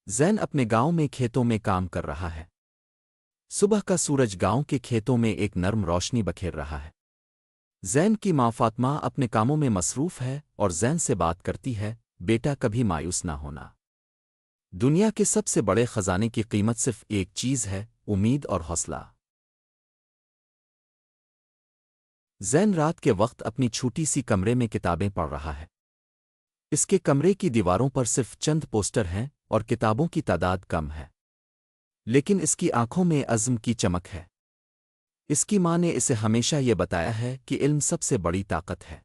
زین اپنے گاؤں میں کھیتوں میں کام کر رہا ہے۔ صبح کا سورج گاؤں کے کھیتوں میں ایک نرم روشنی بکھیر رہا ہے۔ زین کی ماں فاطمہ اپنے کاموں میں مصروف ہے اور زین سے بات کرتی ہے، بیٹا کبھی مایوس نہ ہونا۔ دنیا کے سب سے بڑے خزانے کی قیمت صرف ایک چیز ہے، امید اور حوصلہ۔ زین رات کے وقت اپنی چھوٹی سی کمرے میں کتابیں پڑھ رہا ہے۔ اس کے کمرے کی دیواروں پر صرف چند پوسٹر ہیں اور کتابوں کی تعداد کم ہے، لیکن اس کی آنکھوں میں عزم کی چمک ہے۔ اس کی ماں نے اسے ہمیشہ یہ بتایا ہے کہ علم سب سے بڑی طاقت ہے۔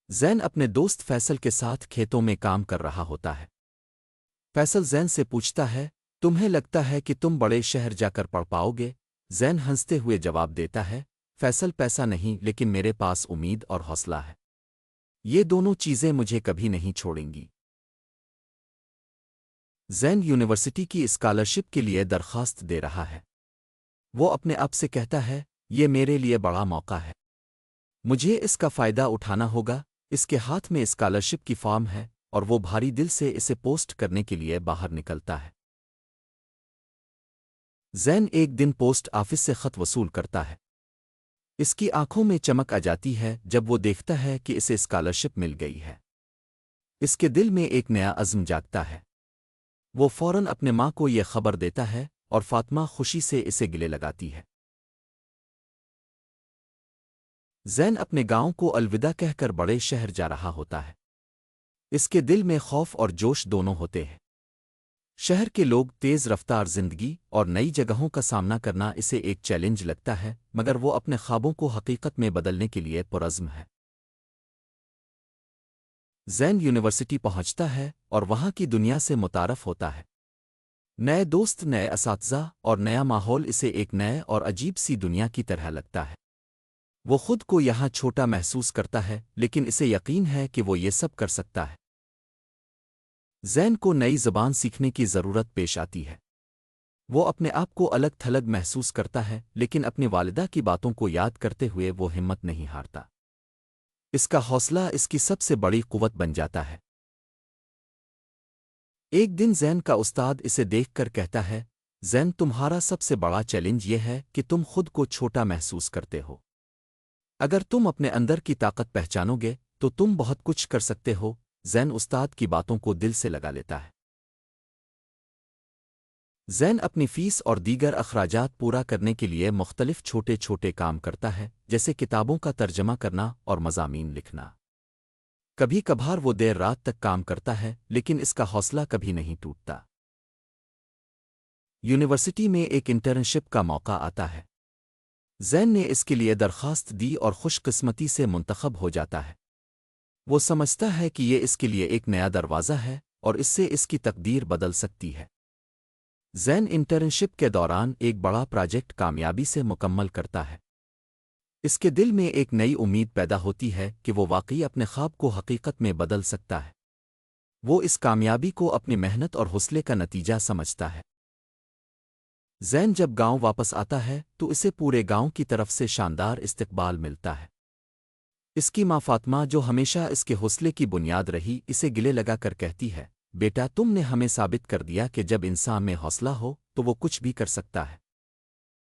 زین اپنے دوست فیصل کے ساتھ کھیتوں میں کام کر رہا ہوتا ہے۔ فیصل زین سے پوچھتا ہے، تمہیں لگتا ہے کہ تم بڑے شہر جا کر پڑھ پاؤ گے؟ زین ہنستے ہوئے جواب دیتا ہے، فیصل پیسہ نہیں لیکن میرے پاس امید اور حوصلہ ہے۔ یہ دونوں چیزیں مجھے کبھی نہیں چھوڑیں گی۔ زین یونیورسٹی کی اسکالرشپ کے لیے درخواست دے رہا ہے۔ وہ اپنے آپ سے کہتا ہے، یہ میرے لیے بڑا موقع ہے، مجھے اس کا فائدہ اٹھانا ہوگا۔ اس کے ہاتھ میں اسکالرشپ کی فارم ہے اور وہ بھاری دل سے اسے پوسٹ کرنے کے لیے باہر نکلتا ہے۔ زین ایک دن پوسٹ آفس سے خط وصول کرتا ہے۔ اس کی آنکھوں میں چمک آ جاتی ہے جب وہ دیکھتا ہے کہ اسے اسکالرشپ مل گئی ہے۔ اس کے دل میں ایک نیا عزم جاگتا ہے۔ وہ فوراً اپنے ماں کو یہ خبر دیتا ہے اور فاطمہ خوشی سے اسے گلے لگاتی ہے۔ زین اپنے گاؤں کو الوداع کہہ کر بڑے شہر جا رہا ہوتا ہے۔ اس کے دل میں خوف اور جوش دونوں ہوتے ہیں۔ شہر کے لوگ، تیز رفتار زندگی اور نئی جگہوں کا سامنا کرنا اسے ایک چیلنج لگتا ہے، مگر وہ اپنے خوابوں کو حقیقت میں بدلنے کے لیے پرعزم ہے۔ زین یونیورسٹی پہنچتا ہے اور وہاں کی دنیا سے متعارف ہوتا ہے۔ نئے دوست، نئے اساتذہ اور نیا ماحول اسے ایک نئے اور عجیب سی دنیا کی طرح لگتا ہے۔ وہ خود کو یہاں چھوٹا محسوس کرتا ہے، لیکن اسے یقین ہے کہ وہ یہ سب کر سکتا ہے۔ زین کو نئی زبان سیکھنے کی ضرورت پیش آتی ہے۔ وہ اپنے آپ کو الگ تھلگ محسوس کرتا ہے، لیکن اپنی والدہ کی باتوں کو یاد کرتے ہوئے وہ ہمت نہیں ہارتا۔ اس کا حوصلہ اس کی سب سے بڑی قوت بن جاتا ہے۔ ایک دن زین کا استاد اسے دیکھ کر کہتا ہے، زین، تمہارا سب سے بڑا چیلنج یہ ہے کہ تم خود کو چھوٹا محسوس کرتے ہو۔ اگر تم اپنے اندر کی طاقت پہچانو گے تو تم بہت کچھ کر سکتے ہو۔ زین استاد کی باتوں کو دل سے لگا لیتا ہے۔ زین اپنی فیس اور دیگر اخراجات پورا کرنے کے لیے مختلف چھوٹے چھوٹے کام کرتا ہے، جیسے کتابوں کا ترجمہ کرنا اور مضامین لکھنا۔ کبھی کبھار وہ دیر رات تک کام کرتا ہے، لیکن اس کا حوصلہ کبھی نہیں ٹوٹتا۔ یونیورسٹی میں ایک انٹرنشپ کا موقع آتا ہے۔ زین نے اس کے لیے درخواست دی اور خوش قسمتی سے منتخب ہو جاتا ہے۔ وہ سمجھتا ہے کہ یہ اس کے لیے ایک نیا دروازہ ہے اور اس سے اس کی تقدیر بدل سکتی ہے۔ زین انٹرنشپ کے دوران ایک بڑا پروجیکٹ کامیابی سے مکمل کرتا ہے۔ اس کے دل میں ایک نئی امید پیدا ہوتی ہے کہ وہ واقعی اپنے خواب کو حقیقت میں بدل سکتا ہے۔ وہ اس کامیابی کو اپنی محنت اور حوصلے کا نتیجہ سمجھتا ہے۔ زین جب گاؤں واپس آتا ہے تو اسے پورے گاؤں کی طرف سے شاندار استقبال ملتا ہے۔ اس کی ماں فاطمہ، جو ہمیشہ اس کے حوصلے کی بنیاد رہی، اسے گلے لگا کر کہتی ہے، بیٹا، تم نے ہمیں ثابت کر دیا کہ جب انسان میں حوصلہ ہو تو وہ کچھ بھی کر سکتا ہے۔